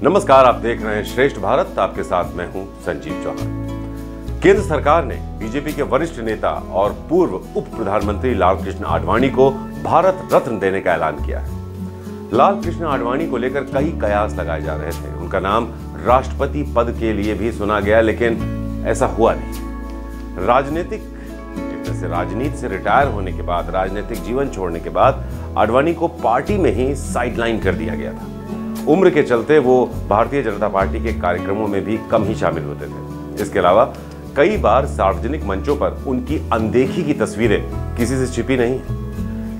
नमस्कार, आप देख रहे हैं श्रेष्ठ भारत। आपके साथ मैं हूं संजीव चौहान। केंद्र सरकार ने बीजेपी के वरिष्ठ नेता और पूर्व उप प्रधानमंत्री लालकृष्ण आडवाणी को भारत रत्न देने का ऐलान किया है। लालकृष्ण आडवाणी को लेकर कई कयास लगाए जा रहे थे। उनका नाम राष्ट्रपति पद के लिए भी सुना गया, लेकिन ऐसा हुआ नहीं। राजनीति से रिटायर होने के बाद, राजनीतिक जीवन छोड़ने के बाद आडवाणी को पार्टी में ही साइडलाइन कर दिया गया था। उम्र के चलते वो भारतीय जनता पार्टी के कार्यक्रमों में भी कम ही शामिल होते थे। इसके अलावा कई बार सार्वजनिक मंचों पर उनकी अनदेखी की तस्वीरें किसी से छिपी नहीं है।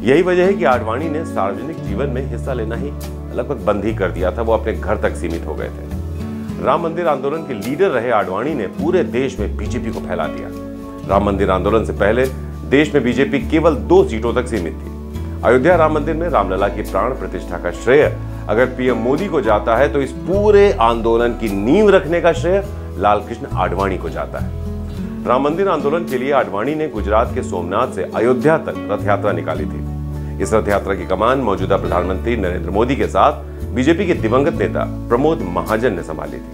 यही वजह है कि आडवाणी ने सार्वजनिक जीवन में हिस्सा लेना ही लगभग बंद ही कर दिया था। वो अपने घर तक सीमित हो गए थे। राम मंदिर आंदोलन के लीडर रहे आडवाणी ने पूरे देश में बीजेपी को फैला दिया। राम मंदिर आंदोलन से पहले देश में बीजेपी केवल 2 सीटों तक सीमित थी। अयोध्या राम मंदिर में रामलला की प्राण प्रतिष्ठा का श्रेय अगर पीएम मोदी को जाता है, तो इस पूरे आंदोलन की नींव रखने का श्रेय लालकृष्ण आडवाणी को जाता है। राम मंदिर आंदोलन के लिए आडवाणी ने गुजरात के सोमनाथ से अयोध्या तक रथ यात्रा निकाली थी। इस रथ यात्रा की कमान मौजूदा प्रधानमंत्री नरेंद्र मोदी के साथ बीजेपी के दिवंगत नेता प्रमोद महाजन ने संभाली थी।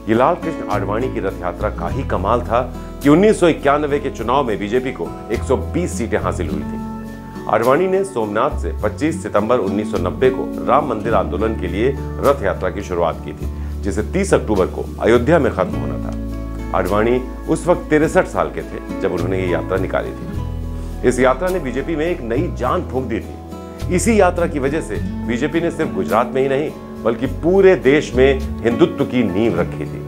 ये लालकृष्ण आडवाणी की रथ यात्रा का ही कमाल था कि 1991 के चुनाव में बीजेपी को 120 सीटें हासिल हुई थी। आडवाणी ने सोमनाथ से 25 सितंबर 1990 को राम मंदिर आंदोलन के लिए रथ यात्रा की शुरुआत की थी, जिसे 30 अक्टूबर को अयोध्या में खत्म होना था। आडवाणी उस वक्त 63 साल के थे जब उन्होंने ये यात्रा निकाली थी। इस यात्रा ने बीजेपी में एक नई जान फूंक दी थी। इसी यात्रा की वजह से बीजेपी ने सिर्फ गुजरात में ही नहीं, बल्कि पूरे देश में हिंदुत्व की नींव रखी थी।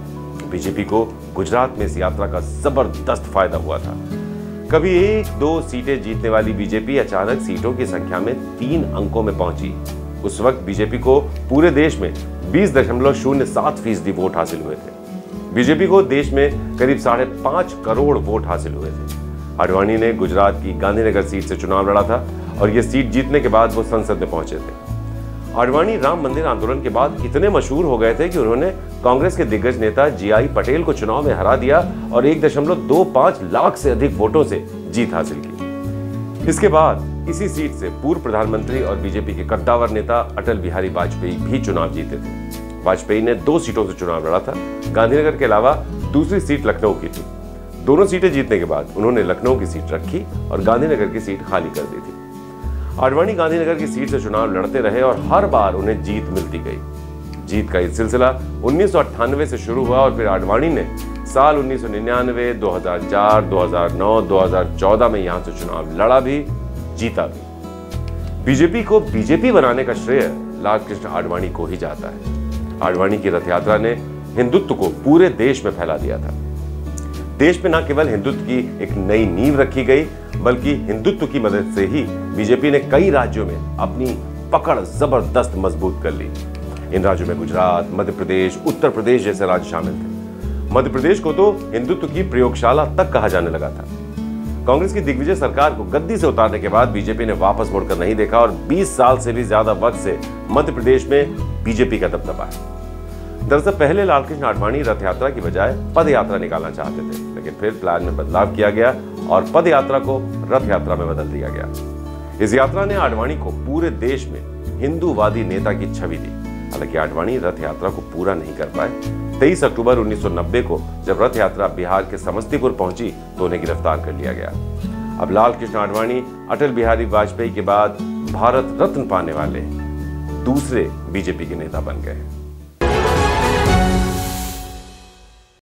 बीजेपी को गुजरात में इस यात्रा का जबरदस्त फायदा हुआ था। कभी 1-2 सीटें जीतने वाली बीजेपी अचानक सीटों की संख्या में 3 अंकों में पहुंची। उस वक्त बीजेपी को पूरे देश में 20.07% वोट हासिल हुए थे। बीजेपी को देश में करीब 5.5 करोड़ वोट हासिल हुए थे। आडवाणी ने गुजरात की गांधीनगर सीट से चुनाव लड़ा था और यह सीट जीतने के बाद वो संसद में पहुंचे थे। आडवाणी राम मंदिर आंदोलन के बाद इतने मशहूर हो गए थे कि उन्होंने कांग्रेस के दिग्गज नेता जीआई पटेल को चुनाव में हरा दिया और 1.25 लाख से अधिक वोटों से जीत हासिल की। इसके बाद इसी सीट से पूर्व प्रधानमंत्री और बीजेपी के कद्दावर नेता अटल बिहारी वाजपेयी भी चुनाव जीते थे। वाजपेयी ने 2 सीटों से चुनाव लड़ा था। गांधीनगर के अलावा दूसरी सीट लखनऊ की थी। दोनों सीटें जीतने के बाद उन्होंने लखनऊ की सीट रखी और गांधीनगर की सीट खाली कर दी थी। आडवाणी गांधीनगर की सीट से चुनाव लड़ते रहे और हर बार उन्हें जीत मिलती गई। जीत का ये सिलसिला 1998 से शुरू हुआ और फिर आडवाणी ने साल 1999, 2004, 2009, 2014 में यहां से चुनाव लड़ा भी, जीता भी। बीजेपी को बीजेपी बनाने का श्रेय लालकृष्ण आडवाणी को ही जाता है। आडवाणी की रथ यात्रा ने हिंदुत्व को पूरे देश में फैला दिया था। देश में न केवल हिंदुत्व की एक नई नींव रखी गई, बल्कि हिंदुत्व की मदद से ही बीजेपी ने कई राज्यों में अपनी पकड़ जबरदस्त मजबूत कर ली। इन राज्यों में गुजरात, मध्य प्रदेश, उत्तर प्रदेश जैसे राज्य शामिल थे। मध्य प्रदेश को तो हिंदुत्व की प्रयोगशाला तक कहा जाने लगा था। कांग्रेस की दिग्विजय सरकार को गद्दी से उतारने के बाद बीजेपी ने वापस मुड़कर नहीं देखा और 20 साल से भी ज्यादा वक्त से मध्य प्रदेश में बीजेपी का दबदबा है। दरअसल पहले लालकृष्ण आडवाणी रथ यात्रा की बजाय पद यात्रा निकालना चाहते थे, लेकिन फिर प्लान में बदलाव किया गया और पद यात्रा को रथ यात्रा में बदल दिया गया। इस यात्रा ने आडवाणी को पूरे देश में हिंदूवादी नेता की छवि दी। हालांकि आडवाणी रथ यात्रा को पूरा नहीं कर पाए। 23 अक्टूबर 1990 को जब रथ यात्रा बिहार के समस्तीपुर पहुंची तो उन्हें गिरफ्तार कर लिया गया। अब लालकृष्ण आडवाणी अटल बिहारी वाजपेयी के बाद भारत रत्न पाने वाले दूसरे बीजेपी के नेता बन गए।